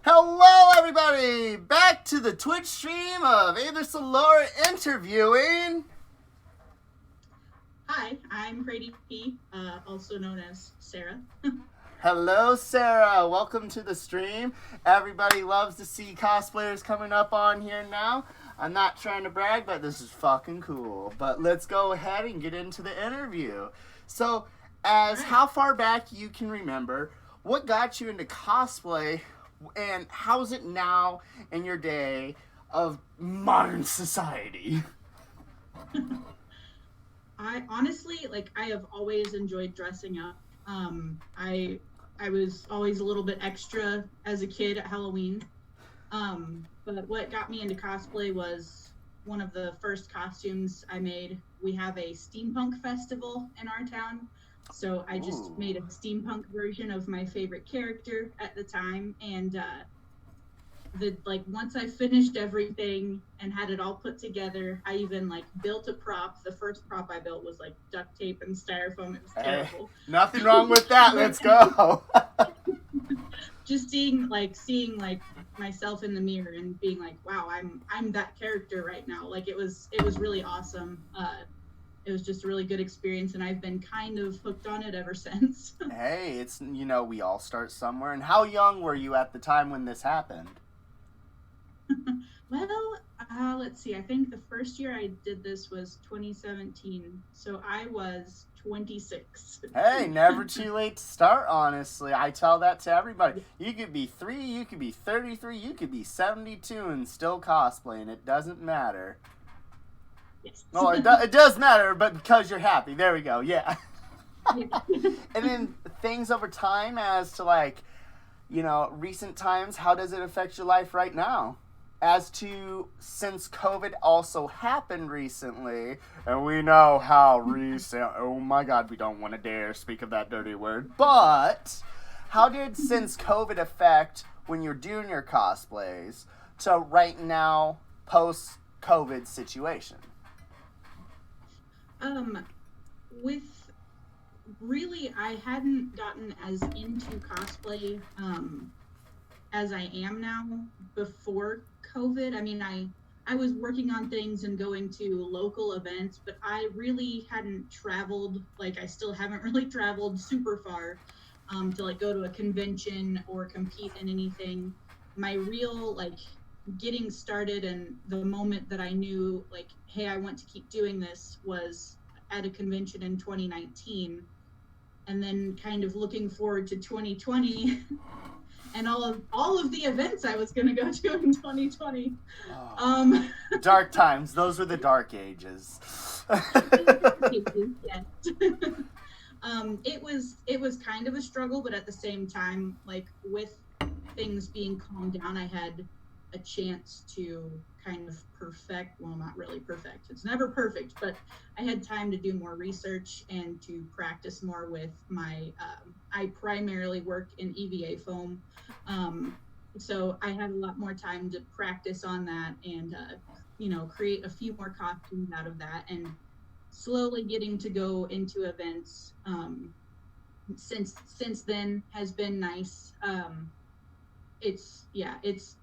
Hello, everybody! Back to the Twitch stream of Either Salora interviewing. Hi, I'm Pratie, also known as Sarah. Hello, Sarah. Welcome to the stream. Everybody loves to see cosplayers coming up on here now. I'm not trying to brag, but this is fucking cool. But let's go ahead and get into the interview. So, as how far back you can remember, what got you into cosplay, and how's it now in your day of modern society? I honestly, I have always enjoyed dressing up. I was always a little bit extra as a kid at Halloween. But what got me into cosplay was one of the first costumes I made. We have a steampunk festival in our town. So I just made a steampunk version of my favorite character at the time, and once I finished everything and had it all put together, I even built a prop. The first prop I built was duct tape and styrofoam. It was terrible. Nothing wrong with that. Let's go. Just seeing myself in the mirror and being like, wow, I'm that character right now. It was really awesome. It was just a really good experience, and I've been kind of hooked on it ever since. Hey, it's, we all start somewhere. And how young were you at the time when this happened? Well, let's see. I think the first year I did this was 2017. So I was 26. Hey, never too late to start, honestly. I tell that to everybody. You could be 3, you could be 33, you could be 72 and still cosplay, and it doesn't matter. Yes. Well, it does matter, but because you're happy. There we go, yeah. And then things over time as to, recent times, how does it affect your life right now? As to, since COVID also happened recently, and we know how recent, oh my god, we don't want to dare speak of that dirty word, but how did, since COVID affect when you're doing your cosplays to right now, post-COVID situation? I hadn't gotten as into cosplay, as I am now before COVID. I mean, I was working on things and going to local events, but I really hadn't traveled. I still haven't really traveled super far to go to a convention or compete in anything. My real getting started and the moment that I knew hey, I want to keep doing this was at a convention in 2019, and then kind of looking forward to 2020 and all of the events I was going to go to in 2020. Dark times. Those were the dark ages. Yes. It was kind of a struggle, but at the same time, with things being calmed down, I had a chance to kind of perfect, well, not really perfect, it's never perfect, but I had time to do more research and to practice more with my I primarily work in EVA foam, so I had a lot more time to practice on that and create a few more costumes out of that, and slowly getting to go into events since then has been nice. It's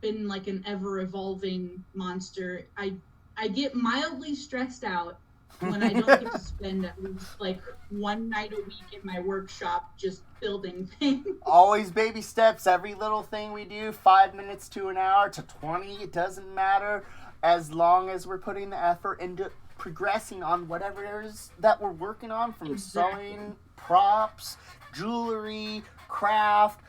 been an ever evolving monster. I get mildly stressed out when I don't get to spend at least one night a week in my workshop just building things. Always baby steps. Every little thing we do, 5 minutes to an hour to 20, it doesn't matter, as long as we're putting the effort into progressing on whatever it is that we're working on, from sewing, props, jewelry, craft,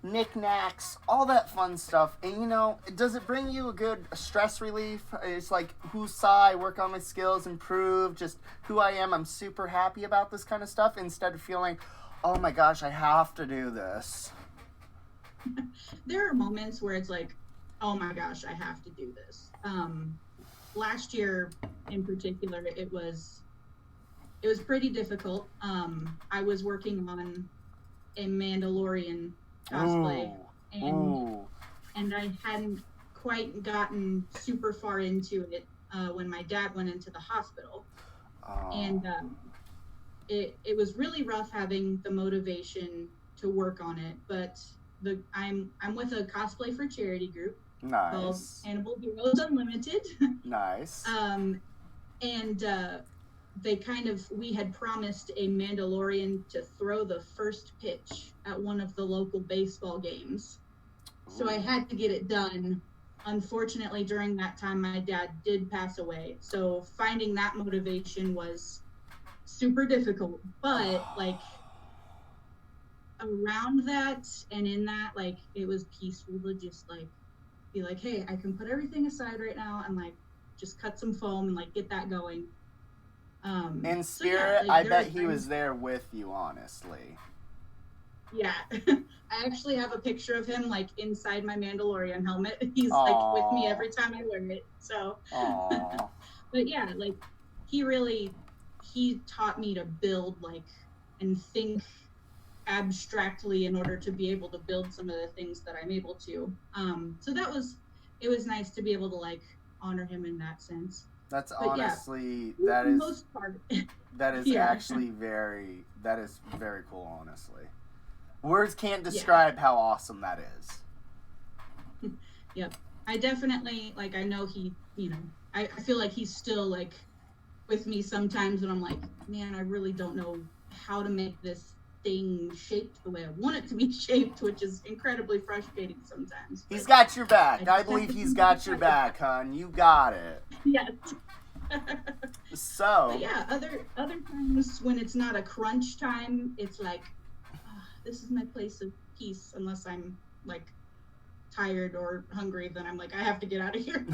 knickknacks, all that fun stuff. And does it bring you a good stress relief? It's I work on my skills, improve just who I am. I'm super happy about this kind of stuff, instead of feeling, oh my gosh, I have to do this. There are moments where it's oh my gosh, I have to do this. Last year in particular, it was pretty difficult. I was working on a Mandalorian cosplay, and I hadn't quite gotten super far into it when my dad went into the hospital. And it was really rough having the motivation to work on it, but I'm with a cosplay for charity group called Nice. Animal Heroes Unlimited. Nice. And we had promised a Mandalorian to throw the first pitch at one of the local baseball games. So I had to get it done. Unfortunately, during that time, my dad did pass away. So finding that motivation was super difficult. But like around that and in that, like it was peaceful to just like be like, hey, I can put everything aside right now and like just cut some foam and like get that going. In spirit, I bet he was there with you, honestly. Yeah. I actually have a picture of him like inside my Mandalorian helmet. He's like with me every time I wear it. So but yeah, like he taught me to build like and think abstractly in order to be able to build some of the things that I'm able to. So it was nice to be able to like honor him in that sense. That's but honestly yeah, that is most part. that is yeah. actually very cool, honestly. Words can't describe how awesome that is. Yep. I definitely like I know he, you know, I feel like he's still like with me sometimes when I'm like, man, I really don't know how to make this thing shaped the way I want it to be shaped, which is incredibly frustrating sometimes. He's got your back. I believe he's got your back, hon. You got it. Yes. So. But yeah, other times when it's not a crunch time, it's like, this is my place of peace. Unless I'm like tired or hungry, then I'm like, I have to get out of here.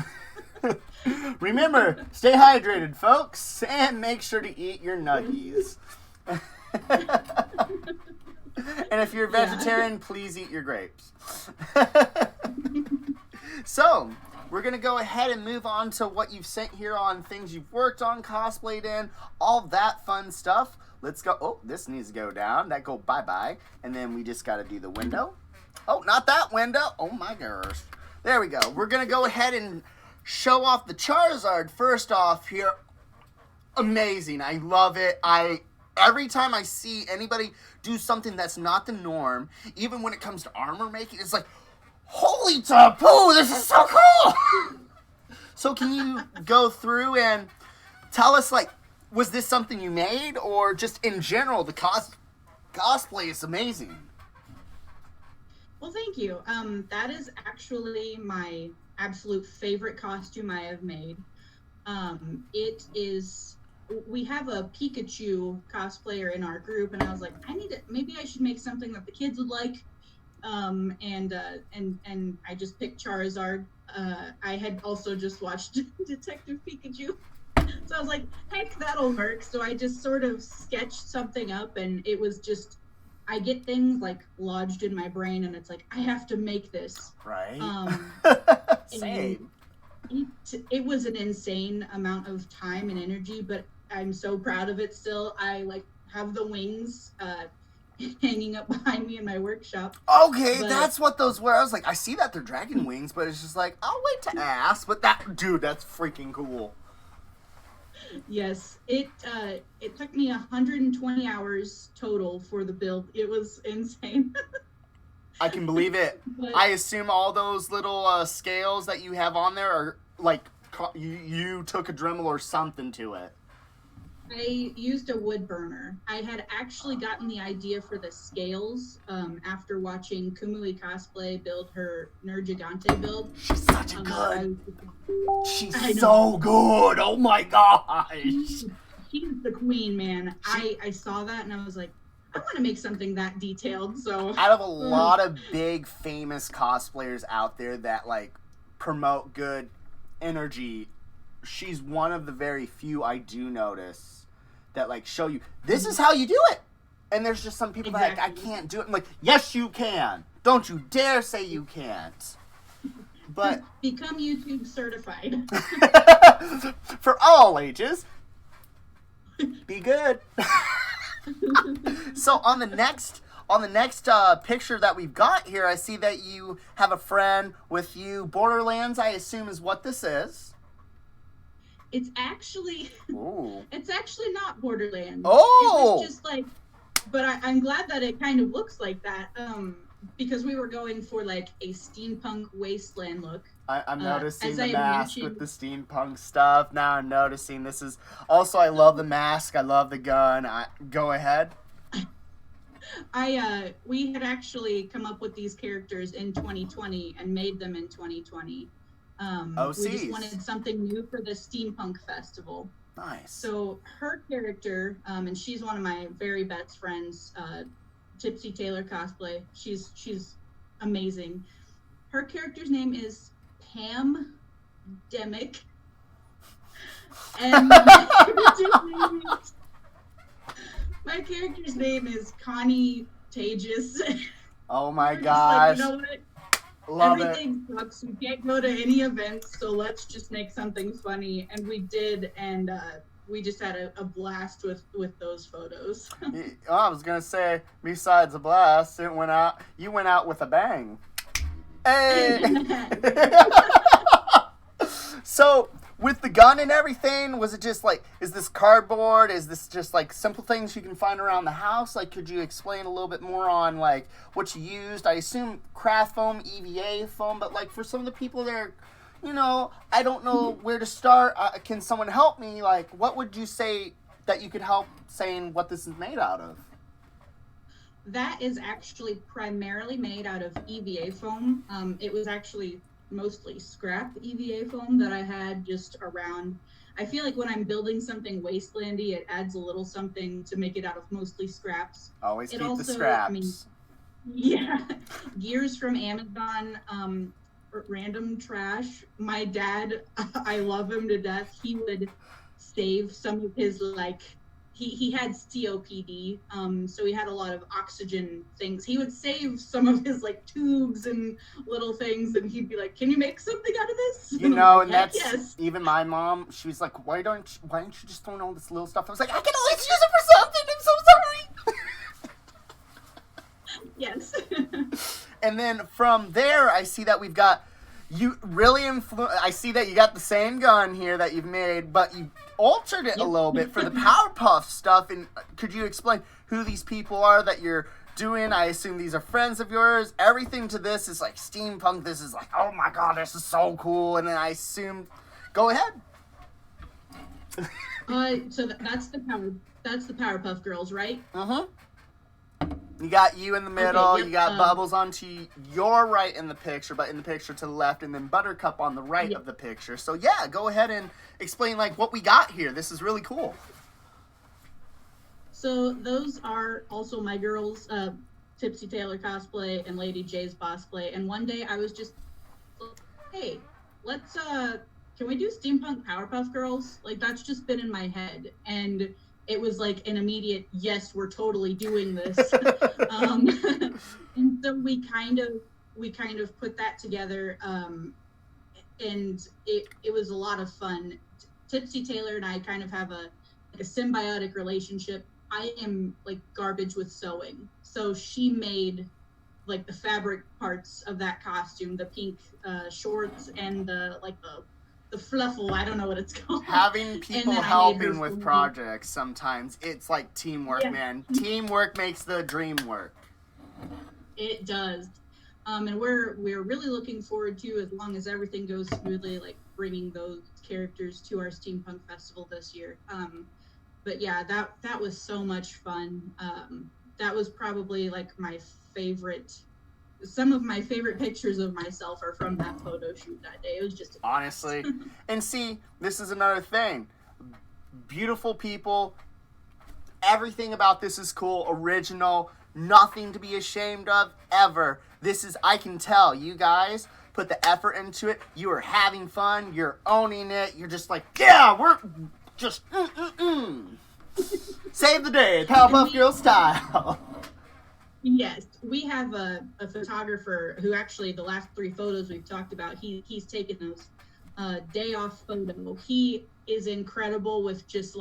Remember, stay hydrated, folks, and make sure to eat your nuggies. And if you're a vegetarian, please eat your grapes. So, we're going to go ahead and move on to what you've sent here on things you've worked on, cosplayed in, all that fun stuff. Let's go. Oh, this needs to go down. That go bye-bye. And then we just got to do the window. Oh, not that window. Oh, my gosh. There we go. We're going to go ahead and show off the Charizard first off here. Amazing. I love it. Every time I see anybody do something that's not the norm, even when it comes to armor making, it's like, holy taboo, this is so cool! So can you go through and tell us, like, was this something you made, or just in general, the cosplay is amazing? Well, thank you. That is actually my absolute favorite costume I have made. It is... We have a Pikachu cosplayer in our group, and I was like, maybe I should make something that the kids would like. And I just picked Charizard. I had also just watched Detective Pikachu, so I was like, heck, that'll work. So I just sort of sketched something up, and it was just, I get things like lodged in my brain, and it's like, I have to make this. Right. Same. It was an insane amount of time and energy, but I'm so proud of it still. I like have the wings hanging up behind me in my workshop. Okay, that's what those were. I was like, I see that they're dragon wings, but it's just like, I'll wait to ask. But that's freaking cool. Yes, it took me 120 hours total for the build. It was insane. I can believe it. But I assume all those little scales that you have on there are like you took a Dremel or something to it. I used a wood burner. I had actually gotten the idea for the scales after watching Kumui Cosplay build her Nergigante build. She's such a good. She's so good. Oh my gosh. She's the queen, man. I saw that and I was like, I want to make something that detailed. So out of a lot of big famous cosplayers out there that like promote good energy, she's one of the very few I do notice that like show you this is how you do it. And there's just some people that like, I can't do it. I'm like, yes you can. Don't you dare say you can't. But become YouTube certified. For all ages. Be good. So on the next picture that we've got here, I see that you have a friend with you. Borderlands, I assume, is what this is. It's actually not Borderlands. Oh, it was just like, but I'm glad that it kind of looks like that. because we were going for like a steampunk wasteland look. I'm noticing as the I had mask mentioned, with the steampunk stuff. Now I'm noticing this is also. I love the mask. I love the gun. Go ahead. We had actually come up with these characters in 2020 and made them in 2020. We just wanted something new for the Steampunk Festival. Nice. So her character, and she's one of my very best friends, Tipsy Tailor Cosplay. She's amazing. Her character's name is Pam Demick. And my character's name is Connie Tages. Oh my gosh. Like, you know what? Love Everything sucks. We can't go to any events, so let's just make something funny. And we did, and we just had a blast with those photos. I was gonna say, besides a blast, you went out with a bang. Hey. So, with the gun and everything, was it just like, is this cardboard? Is this just like simple things you can find around the house? Like, could you explain a little bit more on like what you used? I assume craft foam, EVA foam, but like for some of the people that are, I don't know where to start. Can someone help me? Like, what would you say that you could help saying what this is made out of? That is actually primarily made out of EVA foam. It was actually mostly scrap EVA foam that I had just around. I feel like when I'm building something wastelandy, it adds a little something to make it out of mostly scraps. Always keep the scraps. I mean, yeah, gears from Amazon, random trash. My dad, I love him to death. He would save some of his he had COPD, so he had a lot of oxygen things. He would save some of his tubes and little things, and he'd be like, "Can you make something out of this?" And that's yes. Even my mom. She was like, "Why don't you just throw in all this little stuff?" I was like, "I can always use it for something. I'm so sorry." Yes. And then from there, I see that we've got. You really I see that you got the same gun here that you've made, but you altered it a little bit for the Powerpuff stuff. And could you explain who these people are that you're doing? I assume these are friends of yours. Everything to this is like steampunk. This is like, oh my god, this is so cool. And then I assume, go ahead. So that's the Powerpuff Girls, right? You got you in the middle, okay, yep, you got Bubbles onto your right in the picture, but in the picture to the left, and then Buttercup on the right of the picture. So yeah, go ahead and explain what we got here. This is really cool. So those are also my girls, Tipsy Tailor Cosplay and Lady J's Bossplay. And one day I was just, hey, let's, can we do Steampunk Powerpuff Girls? That's just been in my head. And it was an immediate, yes, we're totally doing this. And so we kind of put that together, and it was a lot of fun. Tipsy Tailor and I kind of have a symbiotic relationship. I am garbage with sewing, so she made the fabric parts of that costume, the pink shorts and the fluffle, I don't know what it's called. Having people helping with projects sometimes, it's like teamwork, man. Teamwork makes the dream work. It does. And we're really looking forward to, as long as everything goes smoothly, bringing those characters to our Steampunk Festival this year. But yeah, that was so much fun. That was probably my favorite. Some of my favorite pictures of myself are from that photo shoot that day. It was just honestly. And see, this is another thing. Beautiful people. Everything about this is cool, original, nothing to be ashamed of ever. This is, I can tell, you guys put the effort into it. You are having fun. You're owning it. You're just yeah, we're just save the day, Powerpuff Girl style. Yes, we have a photographer who actually the last 3 photos we've talked about, he's taken those day off photo. He is incredible with just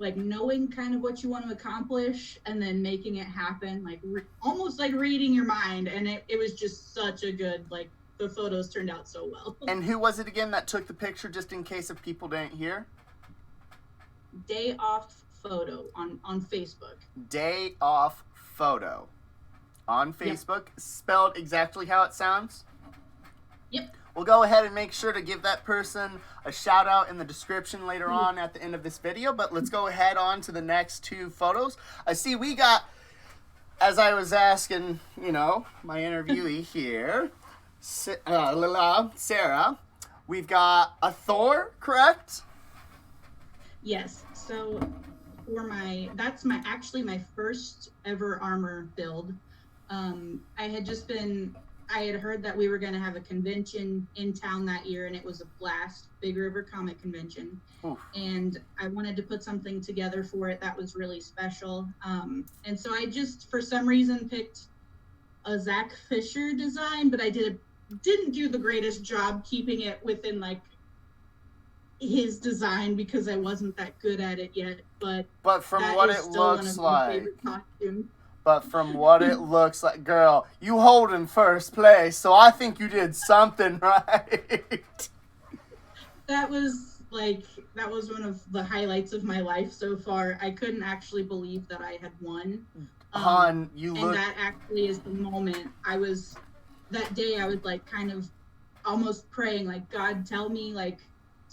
knowing kind of what you want to accomplish and then making it happen, almost reading your mind. And it was just such a good, the photos turned out so well. And who was it again that took the picture, just in case if people didn't hear? Day off photo on Facebook. Day off photo. on Facebook, spelled exactly how it sounds. Yep. We'll go ahead and make sure to give that person a shout out in the description later on at the end of this video. But let's go ahead on to the next two photos. I see we got, as I was asking, you know, my interviewee here, Sarah, we've got a Thor, correct? Yes. So for that's actually my first ever armor build. I had heard that we were going to have a convention in town that year, and it was a blast, Big River Comic Convention. Oof. And I wanted to put something together for it that was really special. And so I just, for some reason, picked a Zach Fisher design, but I didn't do the greatest job keeping it within like his design because I wasn't that good at it yet. But from what it looks like. Costumes. But from what it looks like, girl, you hold in first place, so I think you did something right. That was one of the highlights of my life so far. I couldn't actually believe that I had won. Han, and that actually is the moment that day I was like kind of almost praying, like, God, tell me like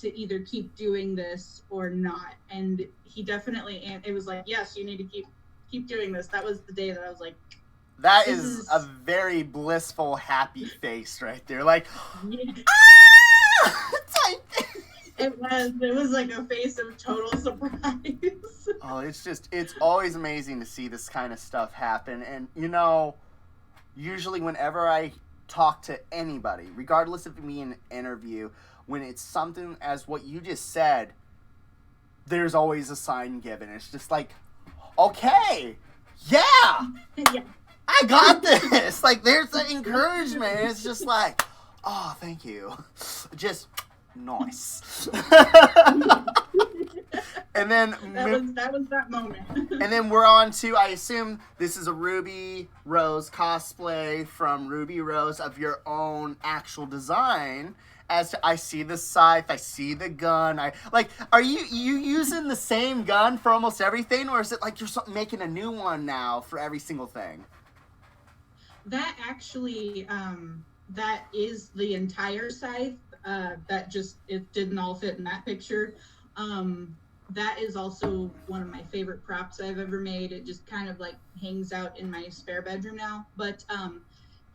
to either keep doing this or not. And he definitely, and it was like, yes, you need to keep doing this. That was the day that I was like, that is a very blissful, happy face right there. Like, yeah. It was like a face of total surprise. Oh, it's always amazing to see this kind of stuff happen. And, you know, usually whenever I talk to anybody, regardless of me in an interview, when it's something as what you just said, there's always a sign given. It's just like, okay, yeah, I got this. Like, there's the encouragement. It's just like, oh, thank you. Just nice. And then that was that moment. And then we're on to, I assume this is a Ruby Rose cosplay from Ruby Rose of your own actual design. As to, I see the scythe, I see the gun. Are you using the same gun for almost everything, or is it like you're making a new one now for every single thing? That actually, that is the entire scythe. It didn't all fit in that picture. That is also one of my favorite props I've ever made. It just kind of like hangs out in my spare bedroom now. But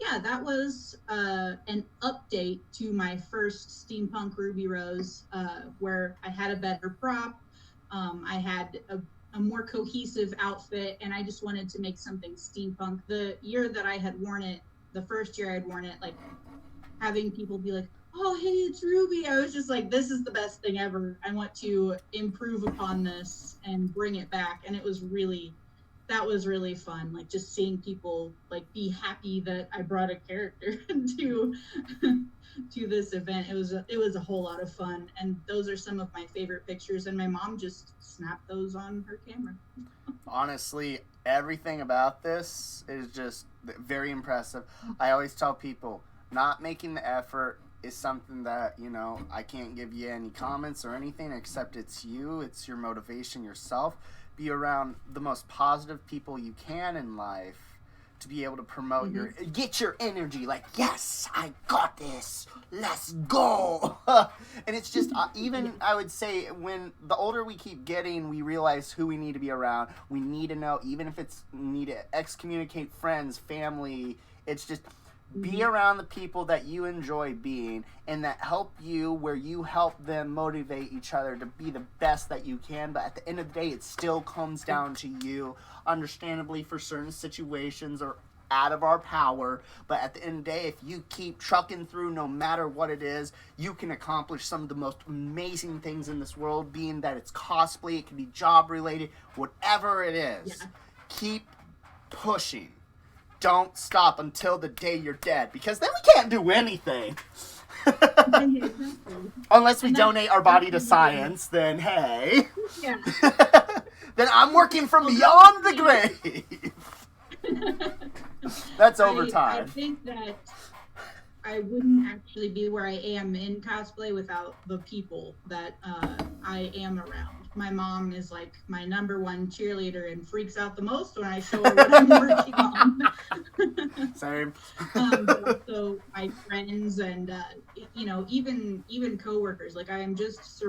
yeah, that was an update to my first Steampunk Ruby Rose, where I had a better prop. I had a more cohesive outfit, and I just wanted to make something steampunk. The year that I had worn it, the first year I'd worn it, like having people be like, oh, hey, it's Ruby. I was just like, this is the best thing ever. I want to improve upon this and bring it back. And that was really fun. Like, just seeing people like be happy that I brought a character to this event. It was a whole lot of fun. And those are some of my favorite pictures. And my mom just snapped those on her camera. Honestly, everything about this is just very impressive. I always tell people, not making the effort is something that, you know, I can't give you any comments or anything except it's you. It's your motivation yourself. Be around the most positive people you can in life to be able to promote get your energy. Like, yes, I got this. Let's go. And it's just, even I would say, when the older we keep getting, we realize who we need to be around. We need to know, even if it's need to excommunicate friends, family. It's just, be around the people that you enjoy being and that help you, where you help them motivate each other to be the best that you can. But at the end of the day, it still comes down to you. Understandably, for certain situations are out of our power. But at the end of the day, if you keep trucking through no matter what it is, you can accomplish some of the most amazing things in this world, being that it's cosplay, it can be job related, whatever it is. Yeah. Keep pushing. Don't stop until the day you're dead, because then we can't do anything. Unless we donate our body to science, then hey. Yeah. Then I'm working from beyond the grave. That's overtime. I think that I wouldn't actually be where I am in cosplay without the people that I am around. my mom is like my number one cheerleader and freaks out the most when I show her what I'm working on. Same. But also my friends and even coworkers. Like I am just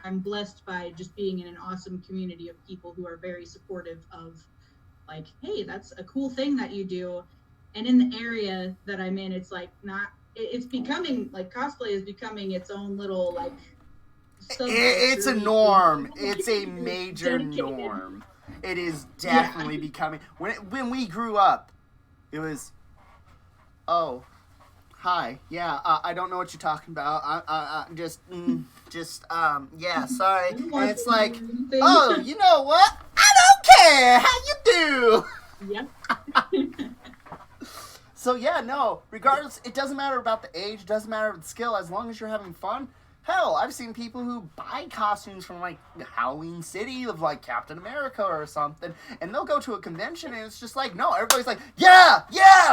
I'm blessed by just being in an awesome community of people who are very supportive of like, hey, that's a cool thing that you do. And in the area that I'm in, it's like it's becoming like cosplay is becoming its own little like it's a norm. It's a major norm. It is definitely becoming. When we grew up, it was, oh, hi, yeah, I don't know what you're talking about. Yeah, sorry. And it's like, oh, you know what? I don't care how you do. Yep. So yeah, no, regardless, it doesn't matter about the age, it doesn't matter about the skill, as long as you're having fun. Hell, I've seen people who buy costumes from, like, Halloween City of, like, Captain America or something, and they'll go to a convention, and it's just like, no, everybody's like, yeah,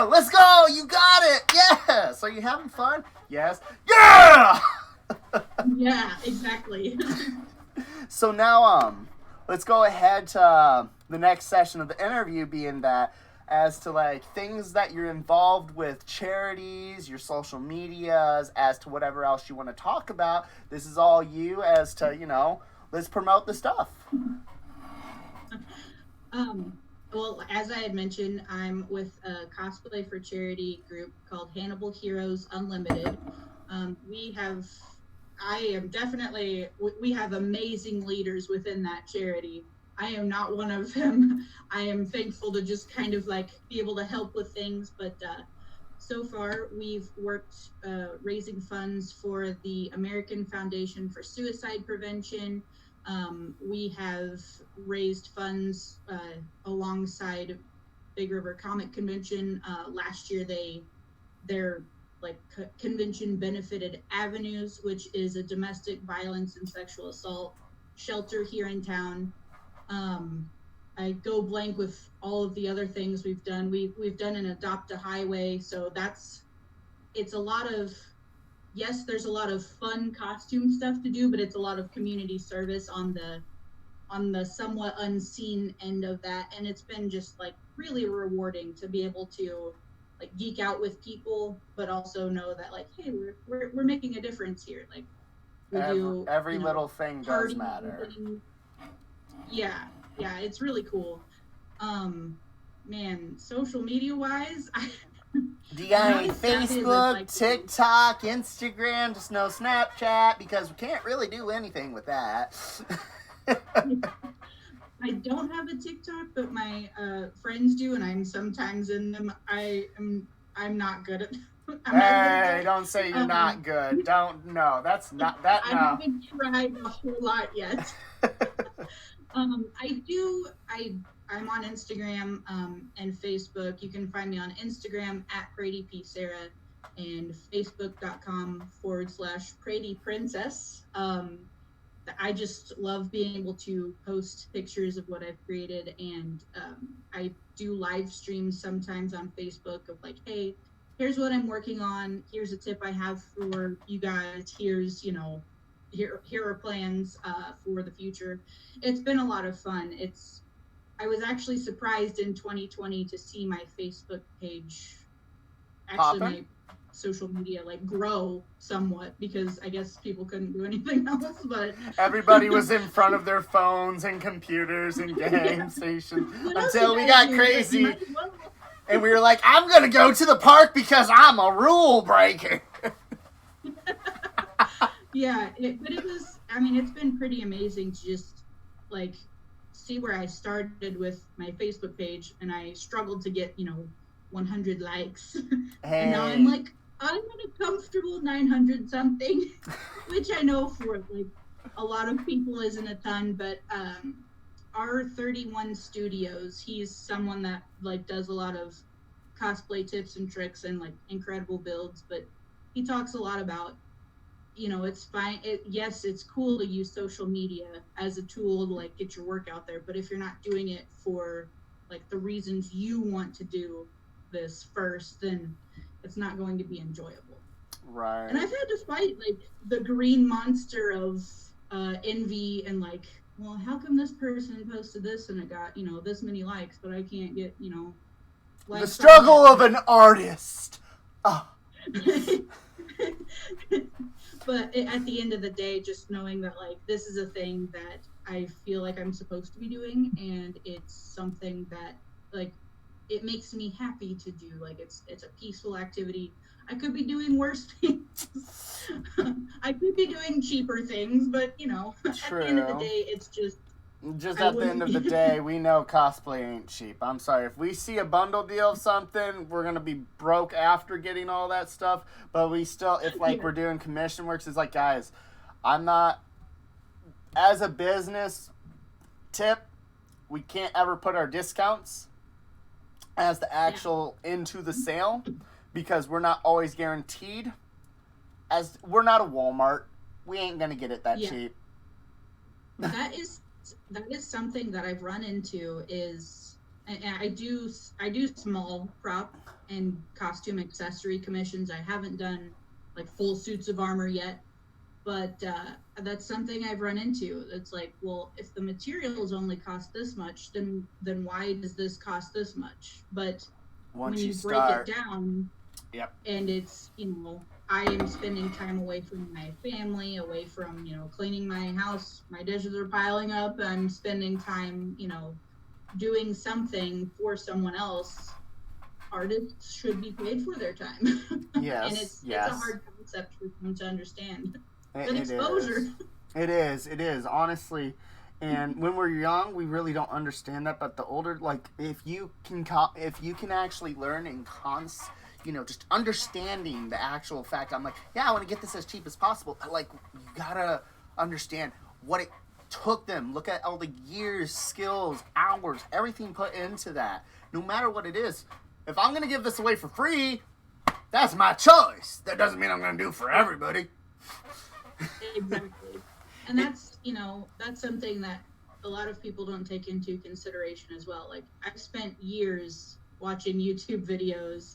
let's go, you got it, yeah! So you having fun? Yes. Yeah! Yeah, exactly. So now, let's go ahead to the next session of the interview, being that as to, like, things that you're involved with, charities, your social medias, as to whatever else you want to talk about. This is all you as to, let's promote the stuff. Well, as I had mentioned, I'm with a Cosplay for Charity group called Hannibal Heroes Unlimited. We have amazing leaders within that charity. I am not one of them. I am thankful to just kind of like be able to help with things, but so far we've worked raising funds for the American Foundation for Suicide Prevention. We have raised funds alongside Big River Comic Convention. Last year their convention benefited Avenues, which is a domestic violence and sexual assault shelter here in town. I go blank with all of the other things we've done. We've done an Adopt a Highway, so it's a lot of, yes, there's a lot of fun costume stuff to do, but it's a lot of community service on the somewhat unseen end of that, and it's been just like really rewarding to be able to like geek out with people, but also know that like, hey, we're making a difference here. Like every little thing does matter. Yeah, it's really cool. Man, social media wise, do you got any Facebook, TikTok, Instagram, just no Snapchat, because we can't really do anything with that. I don't have a TikTok, but my friends do, and I'm sometimes in them. I'm not good at. Hey, don't say you're not good. No, that's not that. No. I haven't tried a whole lot yet. I'm on Instagram and Facebook. You can find me on Instagram at Pratie P. Sarah and Facebook.com/Pratie Princess. I just love being able to post pictures of what I've created, and I do live streams sometimes on Facebook of like, hey, here's what I'm working on. Here's a tip I have for you guys. Here's, here are plans for the future. It's been a lot of fun. I was actually surprised in 2020 to see my Facebook page, actually my social media, like grow somewhat, because I guess people couldn't do anything else, but everybody was in front of their phones and computers and game stations until we got crazy. And we were like, I'm going to go to the park because I'm a rule breaker. Yeah, it's been pretty amazing to just like see where I started with my Facebook page, and I struggled to get 100 likes, and now I'm like, I'm at a comfortable 900 something, which I know for like a lot of people isn't a ton, but R31 Studios, he's someone that like does a lot of cosplay tips and tricks and like incredible builds, but he talks a lot about it's fine. Yes, it's cool to use social media as a tool to like get your work out there, but if you're not doing it for like the reasons you want to do this first, then it's not going to be enjoyable. Right. And I've had to fight like the green monster of envy and like well, how come this person posted this and it got, this many likes, but I can't get, The likes struggle on of an artist. Oh. it. But at the end of the day, just knowing that, like, this is a thing that I feel like I'm supposed to be doing, and it's something that, like, it makes me happy to do. Like, it's a peaceful activity. I could be doing worse things. I could be doing cheaper things, but, True. at the end of the day, it's just at the end of the day, we know cosplay ain't cheap. I'm sorry. If we see a bundle deal of something, we're going to be broke after getting all that stuff. But we still, if like we're doing commission works, it's like, guys, I'm not, as a business tip, we can't ever put our discounts as the actual into the sale because we're not always guaranteed. As we're not a Walmart. We ain't going to get it that cheap. That is something that I've run into is, and I do small prop and costume accessory commissions. I haven't done like full suits of armor yet, but that's something I've run into. It's like, well, if the materials only cost this much, then why does this cost this much? But once when you break it down, and it's, I am spending time away from my family, away from, cleaning my house. My dishes are piling up. I'm spending time, doing something for someone else. Artists should be paid for their time. Yes. And it's a hard concept for them to understand. But exposure. It is, honestly. And when we're young, we really don't understand that. But the older, like, if you can actually learn and just understanding the actual fact. I'm like, I want to get this as cheap as possible. Like, you gotta understand what it took them. Look at all the years, skills, hours, everything put into that. No matter what it is. If I'm gonna give this away for free, that's my choice. That doesn't mean I'm gonna do it for everybody. Exactly. And that's something that a lot of people don't take into consideration as well. Like, I've spent years watching YouTube videos,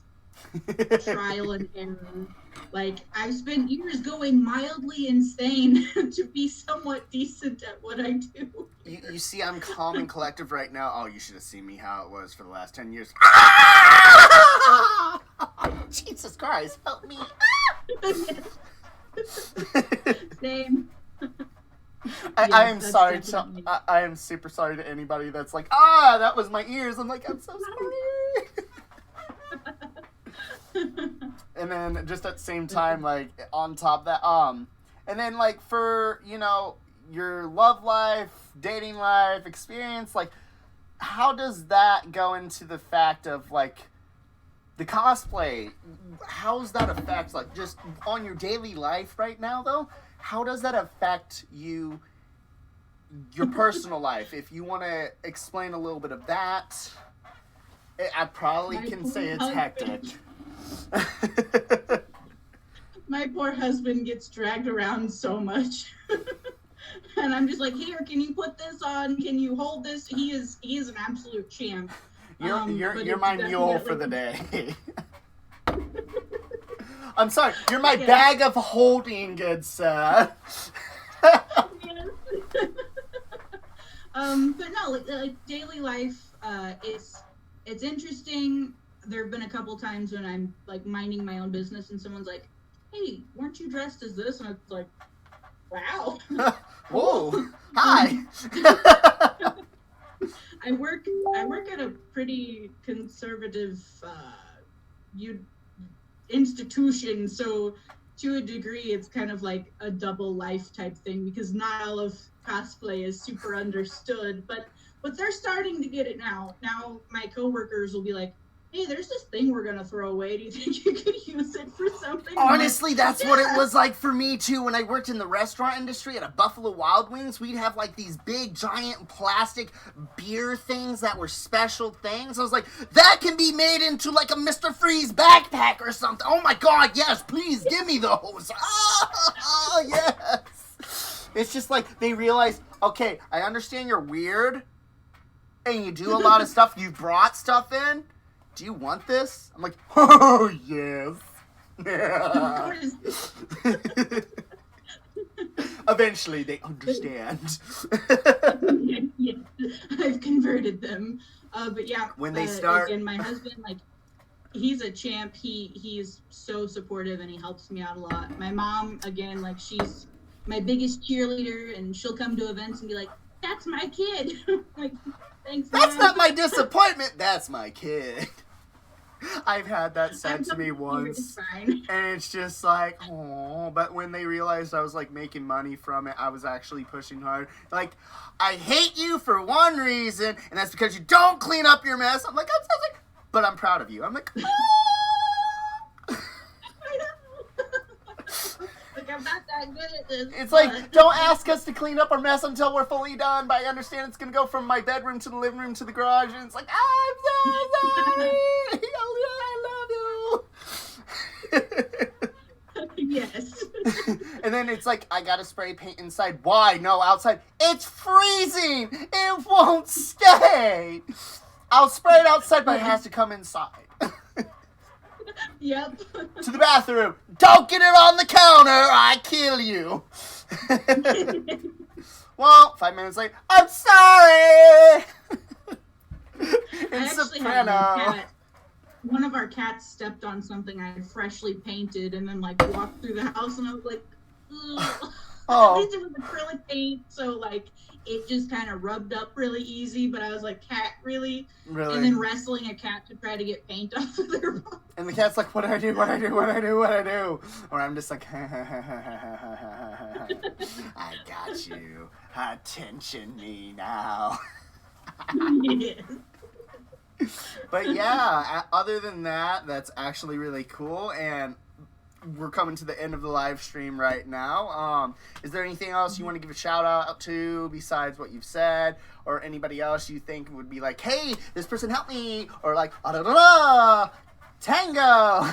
trial and error. Like, I've spent years going mildly insane to be somewhat decent at what I do. You see, I'm calm and collective right now. Oh, you should have seen me how it was for the last 10 years. Jesus Christ, help me. Same. I am sorry. I am super sorry to anybody that's like, that was my ears. I'm like, I'm so sorry. And then just at the same time, like, on top of that, and then, like, for, your love life, dating life, experience, like, how does that go into the fact of, like, the cosplay? How's that affect, like, just on your daily life right now, though? How does that affect your personal life? If you want to explain a little bit of that, I probably can say it's hectic. My poor husband gets dragged around so much. And I'm just like, here, can you put this on? Can you hold this? He is an absolute champ. You're my mule for the day. I'm sorry, you're my bag of holding, good sir. But no, like daily life, it's interesting. There have been a couple times when I'm like minding my own business and someone's like, hey, weren't you dressed as this? And it's like, wow. Whoa. Hi. I work at a pretty conservative institution, so to a degree it's kind of like a double life type thing because not all of cosplay is super understood, but they're starting to get it now. Now my coworkers will be like, hey, there's this thing we're gonna throw away. Do you think you could use it for something? Honestly, that's what it was like for me too. When I worked in the restaurant industry at a Buffalo Wild Wings, we'd have like these big giant plastic beer things that were special things. I was like, that can be made into like a Mr. Freeze backpack or something. Oh my god, yes, please give me those. Oh, yes. It's just like they realize, okay, I understand you're weird and you do a lot of stuff. You brought stuff in. Do you want this? I'm like, oh, yes. Eventually, they understand. Yeah, I've converted them. But yeah, when they start, and my husband, like, he's a champ. He's so supportive and he helps me out a lot. My mom, again, like, she's my biggest cheerleader, and she'll come to events and be like, "That's my kid." Like, thanks. That's Mom. not my disappointment. That's my kid. I've had that said to me once, and it's just like, oh. But when they realized I was like making money from it, I was actually pushing hard. Like, I hate you for one reason, and that's because you don't clean up your mess. I'm like, but I'm proud of you. I'm like, oh. Like, I'm not that good at this. It's like, don't ask us to clean up our mess until we're fully done, but I understand it's gonna go from my bedroom to the living room to the garage, and it's like, I'm so sorry. I love you. Yes. And then it's like, I gotta spray paint inside. Why? No, outside. It's freezing. It won't stay. I'll spray it outside, but it has to come inside. Yep. To the bathroom. Don't get it on the counter. I kill you. Well, 5 minutes later, I'm sorry. I actually had a cat. One of our cats stepped on something I had freshly painted and then, like, walked through the house, and I was like, ugh. Oh. At least it was acrylic paint, so, like, it just kind of rubbed up really easy, but I was like, cat, really? Really? And then wrestling a cat to try to get paint off of their body. And the cat's like, what do I do? What do I do? What do I do? What do I do? Or I'm just like, I got you. Attention me now. Yes. But yeah, other than that, that's actually really cool, and we're coming to the end of the live stream right now. Is there anything else you want to give a shout out to besides what you've said, or anybody else you think would be like, hey, this person helped me, or like, tango?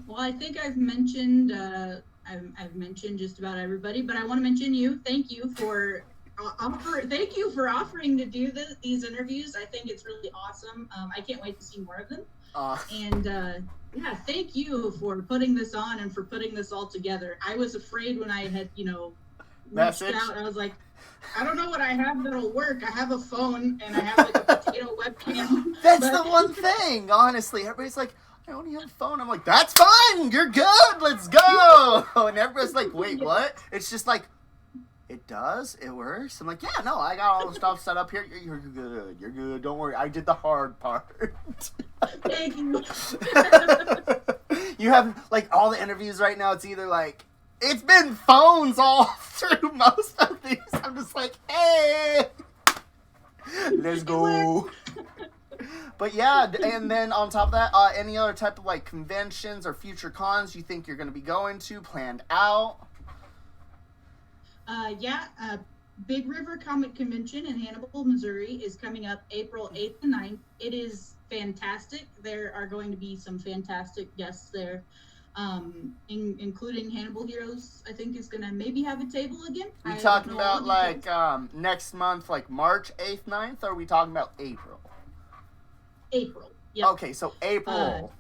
Well, I think I've mentioned I've mentioned just about everybody, but I want to mention you. Thank you for offering to do these interviews. I think it's really awesome. I can't wait to see more of them. And yeah, thank you for putting this on and for putting this all together. I was afraid when I had, reached out. I was like, I don't know what I have that'll work. I have a phone and I have like a potato webcam. That's the one thing, honestly. Everybody's like, I only have a phone. I'm like, that's fine. You're good. Let's go. And everybody's like, wait, what? It's just like, it does? It works? I'm like, yeah, no, I got all the stuff set up here. You're good. You're good. Don't worry. I did the hard part. Thank you. You have, like, all the interviews right now. It's either, like, it's been phones all through most of these. I'm just like, hey, let's go. But yeah, and then on top of that, any other type of, like, conventions or future cons you think you're going to be going to, planned out? Big River Comic Convention in Hannibal, Missouri is coming up April 8th and 9th. It is fantastic. There are going to be some fantastic guests there, including Hannibal Heroes. I think is going to maybe have a table again. Are we talking about, like, next month, like March 8th, 9th, or are we talking about April? April, yeah. Okay, so April.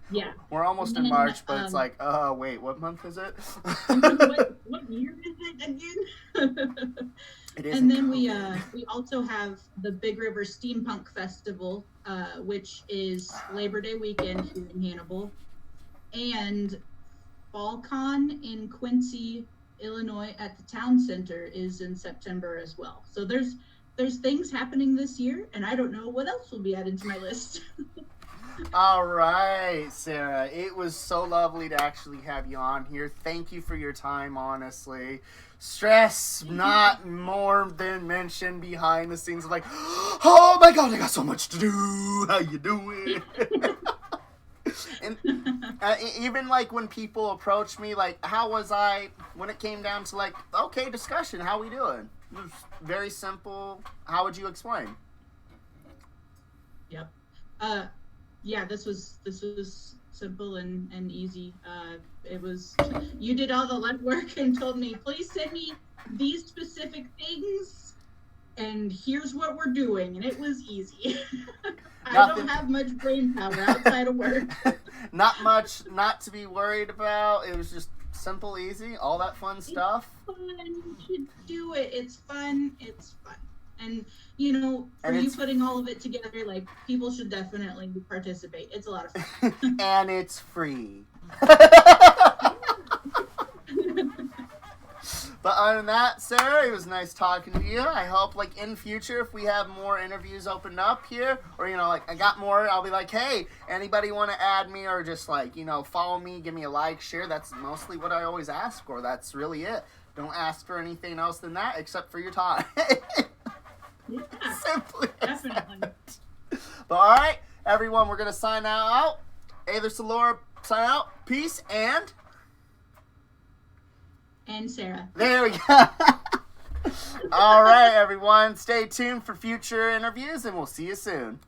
Yeah. We're almost in March, but it's like, wait, what month is it? what year is it again? It is. And then we also have the Big River Steampunk Festival, which is Labor Day weekend here in Hannibal, and FallCon in Quincy, Illinois at the Town Center is in September as well. So there's things happening this year, and I don't know what else will be added to my list. All right, Sarah. It was so lovely to actually have you on here. Thank you for your time, honestly. Stress not more than mentioned behind the scenes. Like, oh my God, I got so much to do. How you doing? And even like when people approach me, like, how was I, when it came down to like, okay, discussion, how we doing? It was very simple. How would you explain? Yep. Yeah, this was simple and easy. It was, you did all the legwork and told me, please send me these specific things, and here's what we're doing, and it was easy. I don't have much brain power outside of work. Not much, not to be worried about. It was just simple, easy, all that fun stuff. Fun. You should do it. It's fun. It's fun. And, you know, for you putting all of it together, like, people should definitely participate. It's a lot of fun. And it's free. But other than that, Sarah, it was nice talking to you. I hope, like, in future, if we have more interviews opened up here, or, you know, like, I got more, I'll be like, hey, anybody want to add me, or just, like, you know, follow me, give me a like, share. That's mostly what I always ask for. That's really it. Don't ask for anything else than that, except for your time. Yeah, Simply. definitely. But, all right, everyone, we're going to sign out. Tailor, Laura, sign out. Peace, and... And Sarah. There we go. All right, everyone. Stay tuned for future interviews, and we'll see you soon.